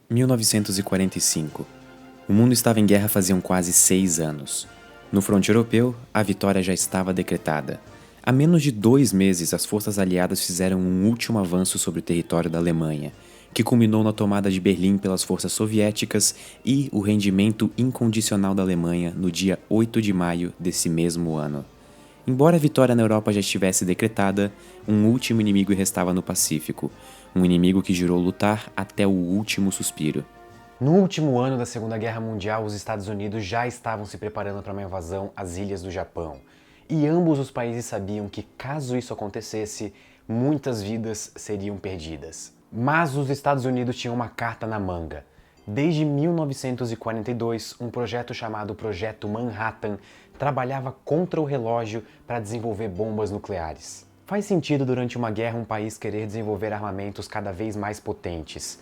1945. O mundo estava em guerra faziam quase 6 anos. No fronte europeu, a vitória já estava decretada. Há menos de 2 meses, as forças aliadas fizeram um último avanço sobre o território da Alemanha, que culminou na tomada de Berlim pelas forças soviéticas e o rendimento incondicional da Alemanha no dia 8 de maio desse mesmo ano. Embora a vitória na Europa já estivesse decretada, um último inimigo restava no Pacífico, um inimigo que jurou lutar até o último suspiro. No último ano da Segunda Guerra Mundial, os Estados Unidos já estavam se preparando para uma invasão às ilhas do Japão. E ambos os países sabiam que, caso isso acontecesse, muitas vidas seriam perdidas. Mas os Estados Unidos tinham uma carta na manga. Desde 1942, um projeto chamado Projeto Manhattan trabalhava contra o relógio para desenvolver bombas nucleares. Faz sentido durante uma guerra um país querer desenvolver armamentos cada vez mais potentes.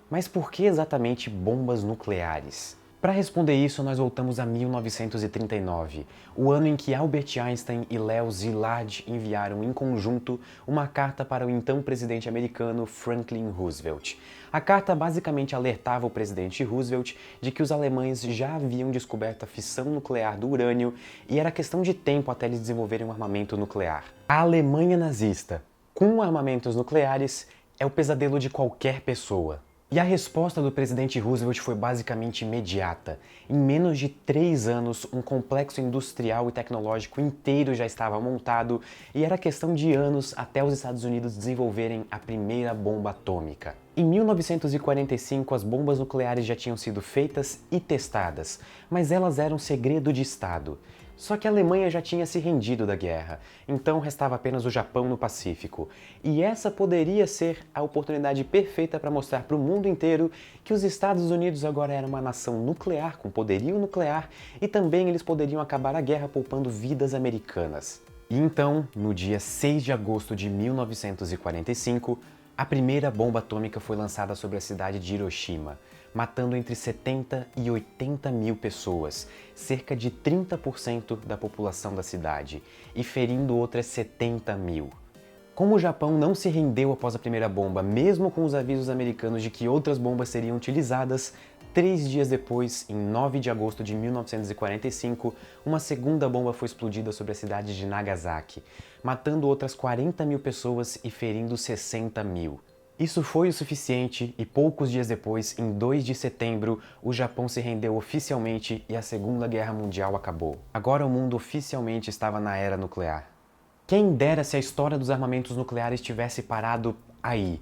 Mas por que exatamente bombas nucleares? Para responder isso, nós voltamos a 1939, o ano em que Albert Einstein e Leo Szilard enviaram em conjunto uma carta para o então presidente americano Franklin Roosevelt. A carta basicamente alertava o presidente Roosevelt de que os alemães já haviam descoberto a fissão nuclear do urânio e era questão de tempo até eles desenvolverem um armamento nuclear. A Alemanha nazista, com armamentos nucleares, é o pesadelo de qualquer pessoa. E a resposta do presidente Roosevelt foi basicamente imediata. Em menos de 3 anos, um complexo industrial e tecnológico inteiro já estava montado e era questão de anos até os Estados Unidos desenvolverem a primeira bomba atômica. Em 1945, as bombas nucleares já tinham sido feitas e testadas, mas elas eram segredo de Estado. Só que a Alemanha já tinha se rendido da guerra, então restava apenas o Japão no Pacífico. E essa poderia ser a oportunidade perfeita para mostrar para o mundo inteiro que os Estados Unidos agora eram uma nação nuclear, com poderio nuclear, e também eles poderiam acabar a guerra poupando vidas americanas. E então, no dia 6 de agosto de 1945, a primeira bomba atômica foi lançada sobre a cidade de Hiroshima, matando entre 70 e 80 mil pessoas, cerca de 30% da população da cidade, e ferindo outras 70 mil. Como o Japão não se rendeu após a primeira bomba, mesmo com os avisos americanos de que outras bombas seriam utilizadas, 3 dias depois, em 9 de agosto de 1945, uma segunda bomba foi explodida sobre a cidade de Nagasaki, matando outras 40 mil pessoas e ferindo 60 mil. Isso foi o suficiente e poucos dias depois, em 2 de setembro, o Japão se rendeu oficialmente e a Segunda Guerra Mundial acabou. Agora o mundo oficialmente estava na era nuclear. Quem dera se a história dos armamentos nucleares tivesse parado aí.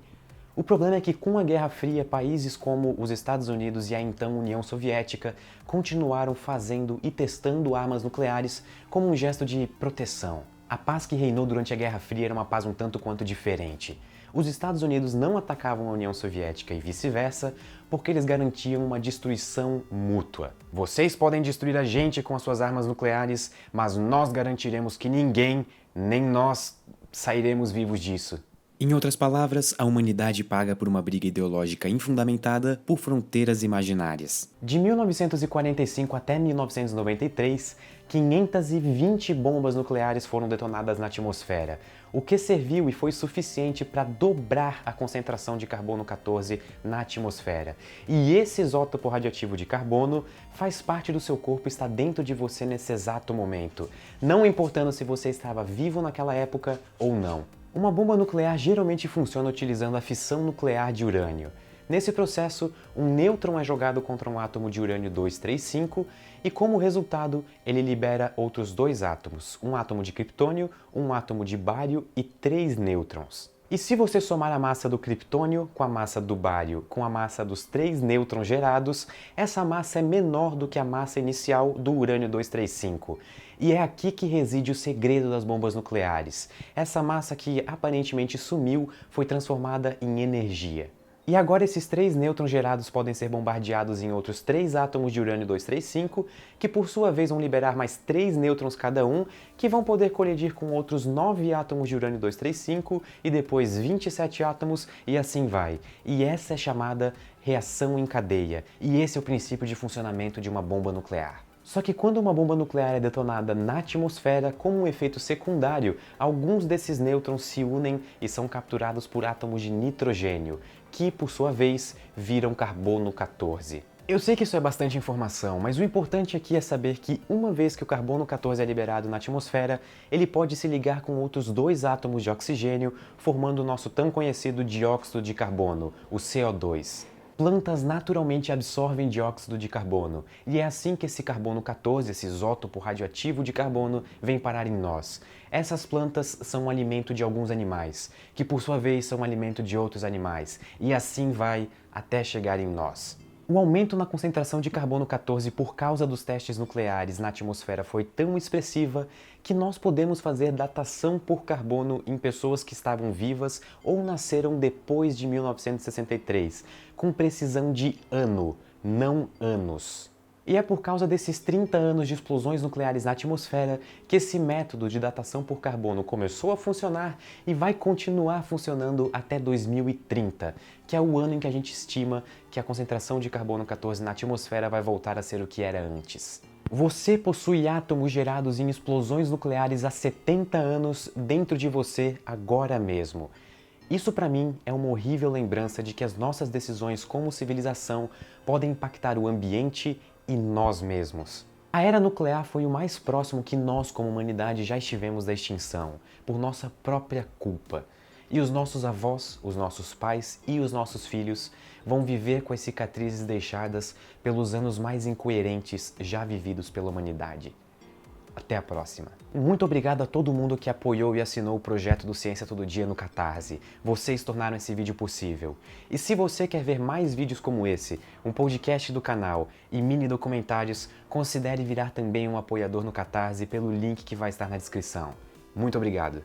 O problema é que com a Guerra Fria, países como os Estados Unidos e a então União Soviética continuaram fazendo e testando armas nucleares como um gesto de proteção. A paz que reinou durante a Guerra Fria era uma paz um tanto quanto diferente. Os Estados Unidos não atacavam a União Soviética e vice-versa, porque eles garantiam uma destruição mútua. Vocês podem destruir a gente com as suas armas nucleares, mas nós garantiremos que ninguém, nem nós, sairemos vivos disso. Em outras palavras, a humanidade paga por uma briga ideológica infundamentada por fronteiras imaginárias. De 1945 até 1993, 520 bombas nucleares foram detonadas na atmosfera, o que serviu e foi suficiente para dobrar a concentração de carbono 14 na atmosfera. E esse isótopo radioativo de carbono faz parte do seu corpo e está dentro de você nesse exato momento, não importando se você estava vivo naquela época ou não. Uma bomba nuclear geralmente funciona utilizando a fissão nuclear de urânio. Nesse processo, um nêutron é jogado contra um átomo de urânio 235 e, como resultado, ele libera outros 2 átomos, um átomo de criptônio, um átomo de bário e 3 nêutrons. E se você somar a massa do criptônio com a massa do bário com a massa dos 3 nêutrons gerados, essa massa é menor do que a massa inicial do urânio 235. E é aqui que reside o segredo das bombas nucleares. Essa massa que aparentemente sumiu foi transformada em energia. E agora esses 3 nêutrons gerados podem ser bombardeados em outros 3 átomos de urânio 235, que por sua vez vão liberar mais 3 nêutrons cada um, que vão poder colidir com outros 9 átomos de urânio 235 e depois 27 átomos e assim vai. E essa é chamada reação em cadeia, e esse é o princípio de funcionamento de uma bomba nuclear. Só que quando uma bomba nuclear é detonada na atmosfera, como um efeito secundário, alguns desses nêutrons se unem e são capturados por átomos de nitrogênio, que, por sua vez, viram carbono 14. Eu sei que isso é bastante informação, mas o importante aqui é saber que uma vez que o carbono 14 é liberado na atmosfera, ele pode se ligar com outros 2 átomos de oxigênio, formando o nosso tão conhecido dióxido de carbono, o CO2. Plantas naturalmente absorvem dióxido de carbono, e é assim que esse carbono 14, esse isótopo radioativo de carbono, vem parar em nós. Essas plantas são o alimento de alguns animais, que por sua vez são o alimento de outros animais, e assim vai até chegar em nós. O aumento na concentração de carbono 14 por causa dos testes nucleares na atmosfera foi tão expressiva que nós podemos fazer datação por carbono em pessoas que estavam vivas ou nasceram depois de 1963, com precisão de ano, não anos. E é por causa desses 30 anos de explosões nucleares na atmosfera que esse método de datação por carbono começou a funcionar e vai continuar funcionando até 2030, que é o ano em que a gente estima que a concentração de carbono 14 na atmosfera vai voltar a ser o que era antes. Você possui átomos gerados em explosões nucleares há 70 anos dentro de você agora mesmo. Isso para mim é uma horrível lembrança de que as nossas decisões como civilização podem impactar o ambiente e nós mesmos. A era nuclear foi o mais próximo que nós como humanidade já estivemos da extinção, por nossa própria culpa. E os nossos avós, os nossos pais e os nossos filhos vão viver com as cicatrizes deixadas pelos anos mais incoerentes já vividos pela humanidade. Até a próxima. Muito obrigado a todo mundo que apoiou e assinou o projeto do Ciência Todo Dia no Catarse. Vocês tornaram esse vídeo possível. E se você quer ver mais vídeos como esse, um podcast do canal e mini documentários, considere virar também um apoiador no Catarse pelo link que vai estar na descrição. Muito obrigado.